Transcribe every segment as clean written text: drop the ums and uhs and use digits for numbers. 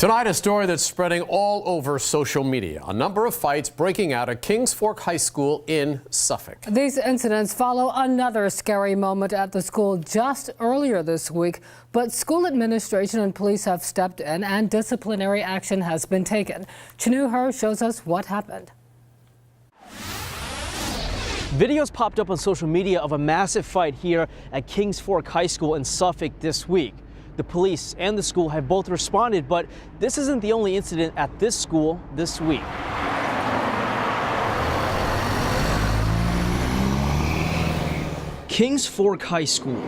Tonight, a story that's spreading all over social media. A number of fights breaking out at Kings Fork High School in Suffolk. These incidents follow another scary moment at the school just earlier this week. But school administration and police have stepped in and disciplinary action has been taken. Chanu Her shows us what happened. Videos popped up on social media of a massive fight here at Kings Fork High School in Suffolk this week. The police and the school have both responded, but this isn't the only incident at this school this week. Kings Fork High School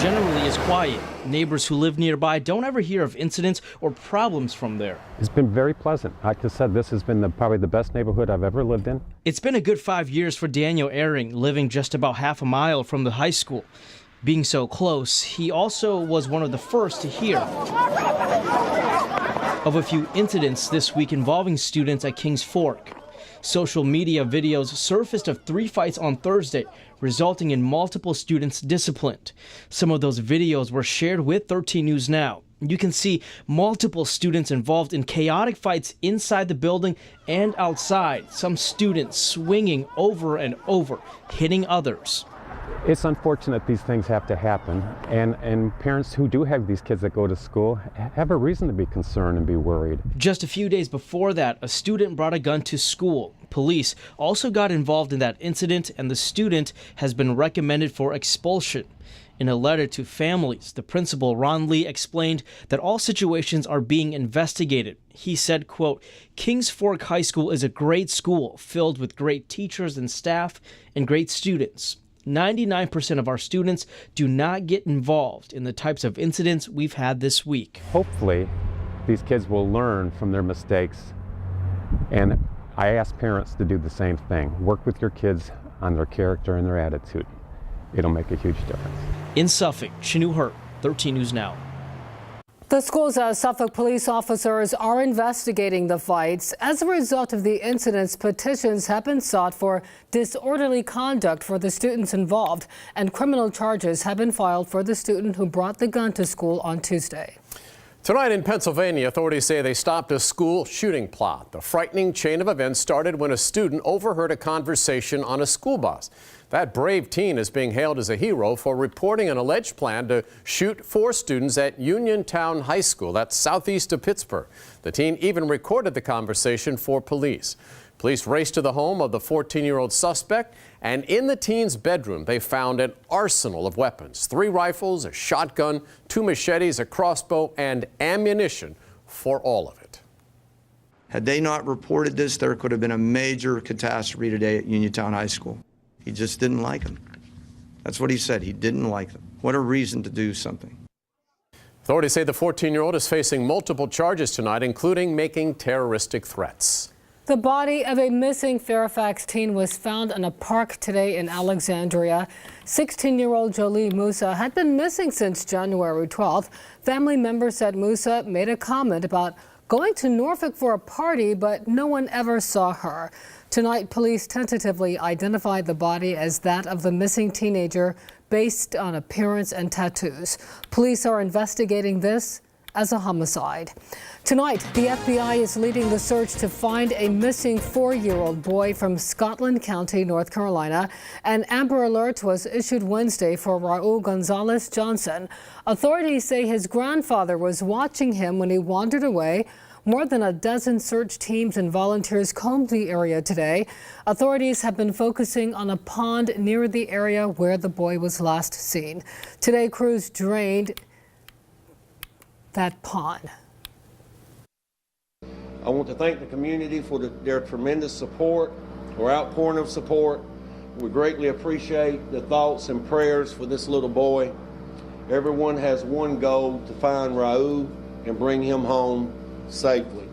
generally is quiet. Neighbors who live nearby don't ever hear of incidents or problems from there. It's been very pleasant. Like I said, this has been probably the best neighborhood I've ever lived in. It's been a good 5 years for Daniel Ehring, living just about half a mile from the high school. Being so close, he also was one of the first to hear of a few incidents this week involving students at Kings Fork. Social media videos surfaced of 3 fights on Thursday, resulting in multiple students disciplined. Some of those videos were shared with 13 News Now. You can see multiple students involved in chaotic fights inside the building and outside, some students swinging over and over, hitting others. It's unfortunate these things have to happen, and parents who do have these kids that go to school have a reason to be concerned and be worried. Just a few days before that, a student brought a gun to school. Police also got involved in that incident, and the student has been recommended for expulsion. In a letter to families, the principal, Ron Lee, explained that all situations are being investigated. He said, quote, "Kings Fork High School is a great school filled with great teachers and staff and great students. 99% of our students do not get involved in the types of incidents we've had this week." Hopefully, these kids will learn from their mistakes, and I ask parents to do the same thing. Work with your kids on their character and their attitude. It'll make a huge difference. In Suffolk, Chanu Her, 13 News Now. The school's Suffolk police officers are investigating the fights. As a result of the incidents, petitions have been sought for disorderly conduct for the students involved, and criminal charges have been filed for the student who brought the gun to school on Tuesday. Tonight in Pennsylvania, authorities say they stopped a school shooting plot. The frightening chain of events started when a student overheard a conversation on a school bus. That brave teen is being hailed as a hero for reporting an alleged plan to shoot 4 students at Uniontown High School, that's southeast of Pittsburgh. The teen even recorded the conversation for police. Police raced to the home of the 14-year-old suspect, and in the teen's bedroom, they found an arsenal of weapons: 3 rifles, a shotgun, 2 machetes, a crossbow, and ammunition for all of it. Had they not reported this, there could have been a major catastrophe today at Uniontown High School. He just didn't like them. That's what he said. He didn't like them. What a reason to do something. Authorities say the 14-year-old is facing multiple charges tonight, including making terroristic threats. The body of a missing Fairfax teen was found in a park today in Alexandria. 16-year-old Jolie Musa had been missing since January 12th. Family members said Musa made a comment about going to Norfolk for a party, but no one ever saw her. Tonight, police tentatively identified the body as that of the missing teenager based on appearance and tattoos. Police are investigating this as a homicide. Tonight, the FBI is leading the search to find a missing 4-year-old boy from Scotland County, North Carolina. An Amber Alert was issued Wednesday for Raul Gonzalez Johnson. Authorities say his grandfather was watching him when he wandered away. More than a dozen search teams and volunteers combed the area today. Authorities have been focusing on a pond near the area where the boy was last seen. Today, crews drained that pond. I want to thank the community for their tremendous support, or outpouring of support. We greatly appreciate the thoughts and prayers for this little boy. Everyone has one goal: to find Raul and bring him home safely.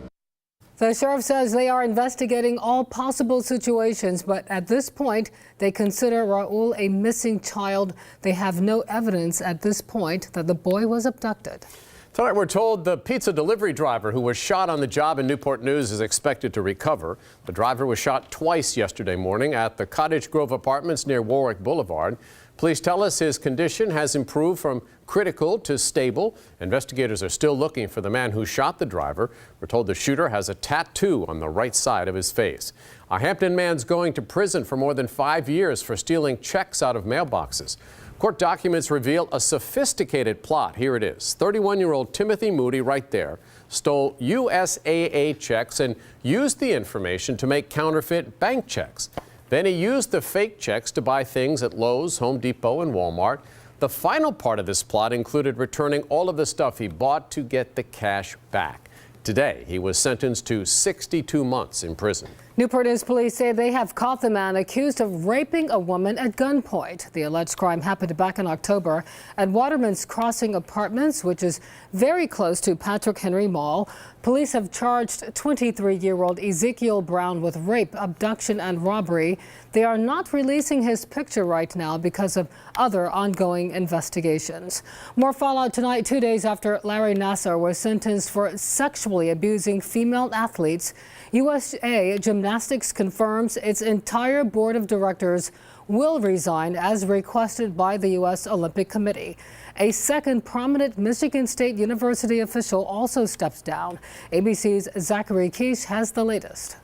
The sheriff says they are investigating all possible situations, but at this point, they consider Raul a missing child. They have no evidence at this point that the boy was abducted. Tonight, we're told the pizza delivery driver who was shot on the job in Newport News is expected to recover. The driver was shot twice yesterday morning at the Cottage Grove Apartments near Warwick Boulevard. Police tell us his condition has improved from critical to stable. Investigators are still looking for the man who shot the driver. We're told the shooter has a tattoo on the right side of his face. A Hampton man's going to prison for more than 5 years for stealing checks out of mailboxes. Court documents reveal a sophisticated plot. Here it is. 31-year-old Timothy Moody, right there, stole USAA checks and used the information to make counterfeit bank checks. Then he used the fake checks to buy things at Lowe's, Home Depot, and Walmart. The final part of this plot included returning all of the stuff he bought to get the cash back. Today, he was sentenced to 62 months in prison. Newport News police say they have caught the man accused of raping a woman at gunpoint. The alleged crime happened back in October at Waterman's Crossing Apartments, which is very close to Patrick Henry Mall. Police have charged 23-year-old Ezekiel Brown with rape, abduction, and robbery. They are not releasing his picture right now because of other ongoing investigations. More fallout tonight, 2 days after Larry Nassar was sentenced for sexually abusing female athletes. USA Gymnastics confirms its entire board of directors will resign as requested by the U.S. Olympic Committee. A second prominent Michigan State University official also steps down. ABC's Zachary Keish has the latest.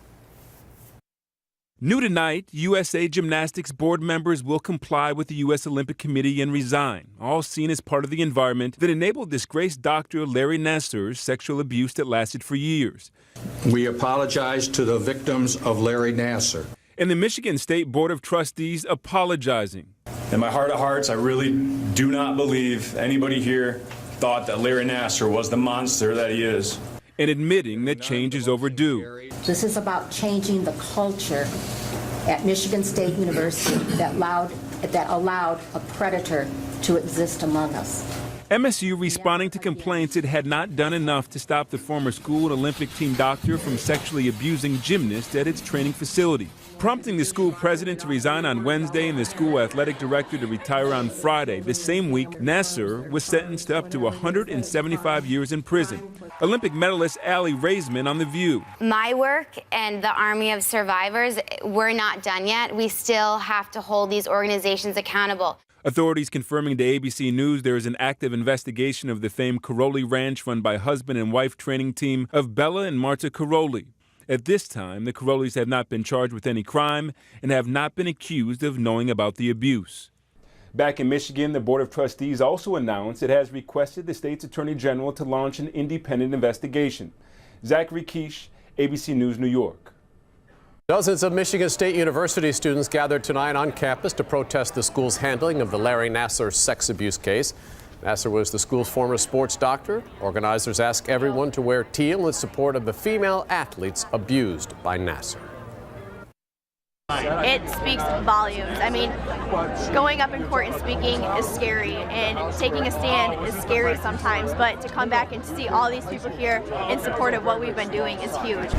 New tonight, USA Gymnastics board members will comply with the U.S. Olympic Committee and resign, all seen as part of the environment that enabled disgraced Dr. Larry Nassar's sexual abuse that lasted for years. We apologize to the victims of Larry Nassar. And the Michigan State Board of Trustees apologizing. In my heart of hearts, I really do not believe anybody here thought that Larry Nassar was the monster that he is. And admitting that change is overdue. This is about changing the culture at Michigan State University that allowed a predator to exist among us. MSU responding to complaints it had not done enough to stop the former school and Olympic team doctor from sexually abusing gymnasts at its training facility, prompting the school president to resign on Wednesday and the school athletic director to retire on Friday. The same week, Nassar was sentenced to up to 175 years in prison. Olympic medalist Allie Raisman on The View. My work and the Army of Survivors, we're not done yet. We still have to hold these organizations accountable. Authorities confirming to ABC News there is an active investigation of the famed Caroli Ranch run by husband and wife training team of Bella and Marta Caroli. At this time, the Carolis have not been charged with any crime and have not been accused of knowing about the abuse. Back in Michigan, the Board of Trustees also announced it has requested the state's Attorney General to launch an independent investigation. Zachary Keish, ABC News, New York. Dozens of Michigan State University students gathered tonight on campus to protest the school's handling of the Larry Nassar sex abuse case. Nassar was the school's former sports doctor. Organizers ask everyone to wear teal in support of the female athletes abused by Nassar. It speaks volumes. I mean, going up in court and speaking is scary, and taking a stand is scary sometimes, but to come back and to see all these people here in support of what we've been doing is huge.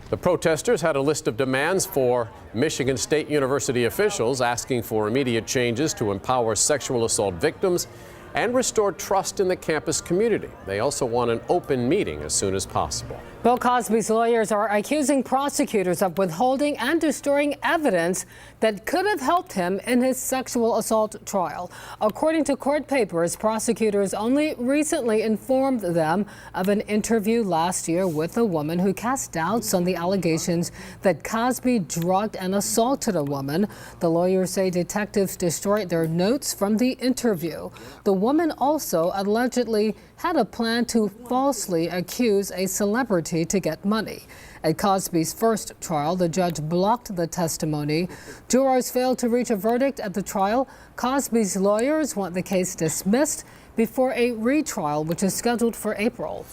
The protesters had a list of demands for Michigan State University officials, asking for immediate changes to empower sexual assault victims and restore trust in the campus community. They also want an open meeting as soon as possible. Bill Cosby's lawyers are accusing prosecutors of withholding and destroying evidence that could have helped him in his sexual assault trial. According to court papers, prosecutors only recently informed them of an interview last year with a woman who cast doubts on the allegations that Cosby drugged and assaulted a woman. The lawyers say detectives destroyed their notes from the interview. The woman also allegedly had a plan to falsely accuse a celebrity to get money. At Cosby's first trial, the judge blocked the testimony. Jurors failed to reach a verdict at the trial. Cosby's lawyers want the case dismissed before a retrial, which is scheduled for April.